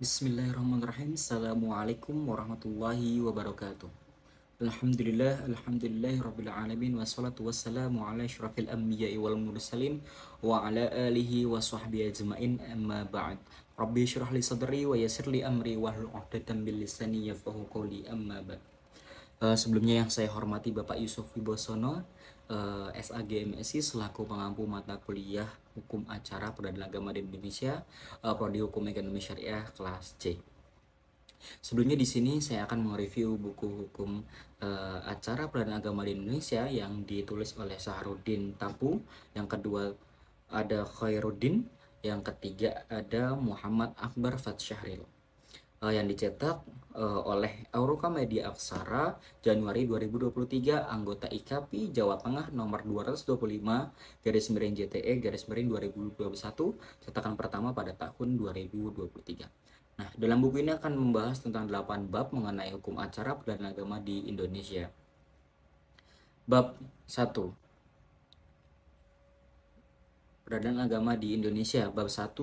Bismillahirrahmanirrahim. Assalamualaikum warahmatullahi wabarakatuh. Alhamdulillah, rabbil wassalatu wassalamu ala asyrafil anbiya'i wal mursalin wa ala alihi wa sahbihi ajma'in amma ba'd. Rabbi syrah li sadri wa yassir li amri wahlul 'uqdatam min lisani yafqahu qawli amma ba'd. Sebelumnya yang saya hormati Bapak Yusuf Wibosono, SAG MSI selaku pengampu mata kuliah Hukum Acara Peradilan Agama di Indonesia, Prodi Hukum Ekonomi Syariah kelas C. Sebelumnya di sini saya akan mereview buku hukum acara peradilan agama di Indonesia yang ditulis oleh Saharudin Tapu, yang kedua ada Khairuddin, yang ketiga ada Muhammad Akbar Fatsyahril, yang dicetak oleh Auroka Media Aksara Januari 2023, anggota IKAPI Jawa Tengah nomor 225 garis miring JTE garis miring 2021, cetakan pertama pada tahun 2023. Nah, dalam buku ini akan membahas tentang 8 bab mengenai hukum acara peradilan agama di Indonesia. Bab 1. Peradilan agama di Indonesia. Bab 1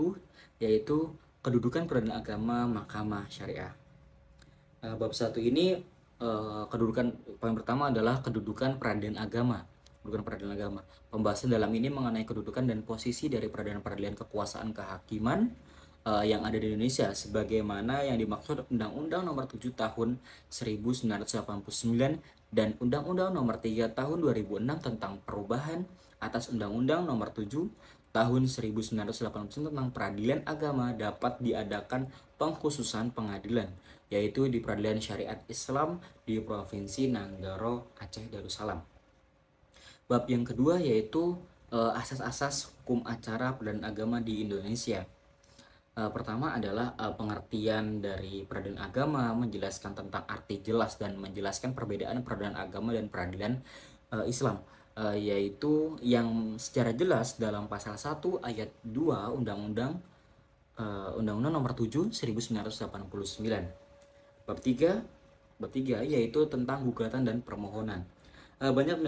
yaitu kedudukan peradilan agama Mahkamah Syariah. Bab 1 ini kedudukan poin pertama adalah kedudukan peradilan agama. Kedudukan peradilan agama. Pembahasan dalam ini mengenai kedudukan dan posisi dari peradilan-peradilan kekuasaan kehakiman yang ada di Indonesia sebagaimana yang dimaksud Undang-Undang Nomor 7 Tahun 1989 dan Undang-Undang Nomor 3 Tahun 2006 tentang perubahan atas Undang-Undang Nomor 7 Tahun 1989 tentang peradilan agama dapat diadakan pengkhususan pengadilan, yaitu di Peradilan Syariat Islam di Provinsi Nanggaro, Aceh Darussalam. Bab yang kedua yaitu asas-asas hukum acara peradilan agama di Indonesia. Pertama adalah pengertian dari peradilan agama, menjelaskan tentang arti jelas dan menjelaskan perbedaan peradilan agama dan peradilan Islam, yaitu yang secara jelas dalam pasal 1 ayat 2 Undang-Undang Nomor 7 1989. Bab 3 yaitu tentang gugatan dan permohonan. Banyak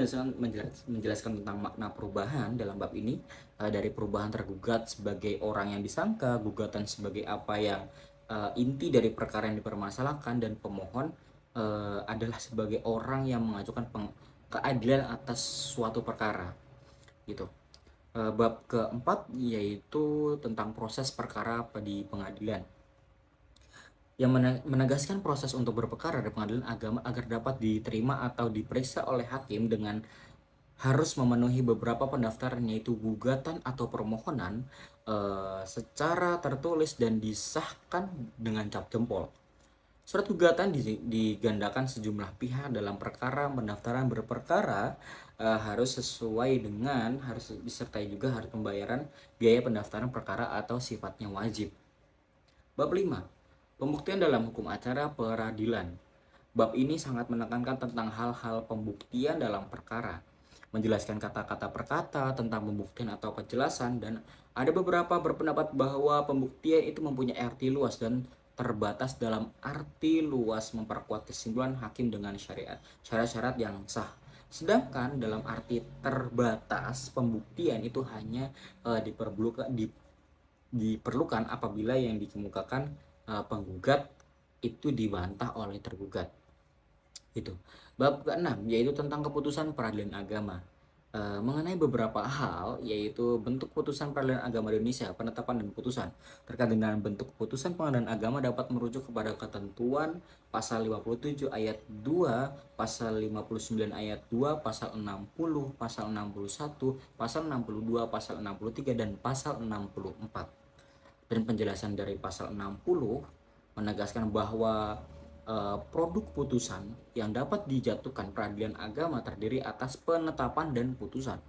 menjelaskan tentang makna perubahan dalam bab ini, dari perubahan tergugat sebagai orang yang disangka, gugatan sebagai apa yang inti dari perkara yang dipermasalahkan, dan pemohon adalah sebagai orang yang mengajukan keadilan atas suatu perkara gitu. Bab keempat yaitu tentang proses perkara di pengadilan, yang menegaskan proses untuk berperkara di pengadilan agama agar dapat diterima atau diperiksa oleh hakim dengan harus memenuhi beberapa pendaftaran, yaitu gugatan atau permohonan secara tertulis dan disahkan dengan cap jempol. Surat gugatan digandakan sejumlah pihak dalam perkara pendaftaran berperkara harus disertai juga harus pembayaran biaya pendaftaran perkara atau sifatnya wajib. Bab 5. Pembuktian dalam hukum acara peradilan. Bab ini sangat menekankan tentang hal-hal pembuktian dalam perkara, menjelaskan kata-kata perkata tentang pembuktian atau kejelasan, dan ada beberapa berpendapat bahwa pembuktian itu mempunyai arti luas dan terbatas dalam arti luas memperkuat kesimpulan hakim dengan syarat-syarat yang sah. Sedangkan dalam arti terbatas, pembuktian itu hanya diperlukan apabila yang dikemukakan penggugat itu dibantah oleh tergugat. Itu. Bab ke-6 yaitu tentang keputusan peradilan agama. Mengenai beberapa hal, yaitu bentuk putusan peradilan agama di Indonesia, penetapan dan putusan. Terkait dengan bentuk putusan pengadilan agama dapat merujuk kepada ketentuan pasal 57 ayat 2, pasal 59 ayat 2, pasal 60, pasal 61, pasal 62, pasal 63, dan pasal 64. Dan penjelasan dari pasal 60 menegaskan bahwa produk putusan yang dapat dijatuhkan peradilan agama terdiri atas penetapan dan putusan.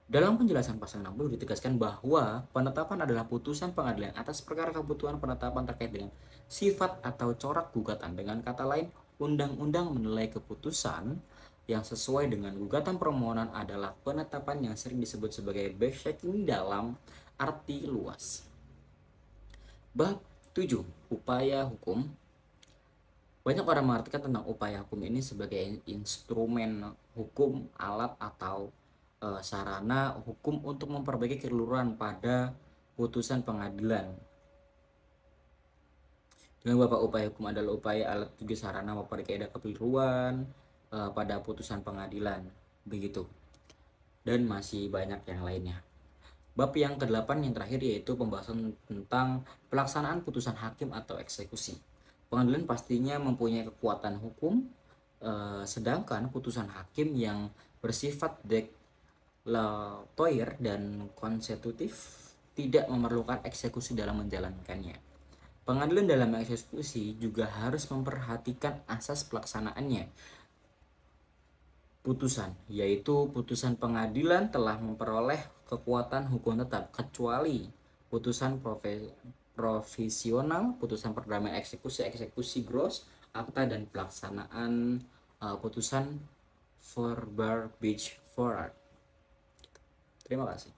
Dalam penjelasan pasal 60 ditegaskan bahwa penetapan adalah putusan pengadilan atas perkara kebutuhan penetapan terkait dengan sifat atau corak gugatan. Dengan kata lain, undang-undang menilai keputusan yang sesuai dengan gugatan permohonan adalah penetapan yang sering disebut sebagai backchecking dalam arti luas. Bab 7. Upaya hukum. Banyak orang mengartikan tentang upaya hukum ini sebagai instrumen hukum, alat atau sarana hukum untuk memperbaiki kekeliruan pada putusan pengadilan. Dengan beberapa upaya hukum adalah upaya alat bukti sarana maupun kaidah kekeliruan pada putusan pengadilan, begitu. Dan masih banyak yang lainnya. Bab yang ke-8 yang terakhir yaitu pembahasan tentang pelaksanaan putusan hakim atau eksekusi. Pengadilan pastinya mempunyai kekuatan hukum, sedangkan putusan hakim yang bersifat deklaratoir dan konstitutif tidak memerlukan eksekusi dalam menjalankannya. Pengadilan dalam eksekusi juga harus memperhatikan asas pelaksanaannya putusan, yaitu putusan pengadilan telah memperoleh kekuatan hukum tetap kecuali putusan provisional, putusan perdamaian eksekusi, eksekusi gross, akta dan pelaksanaan putusan beach forward. Terima kasih.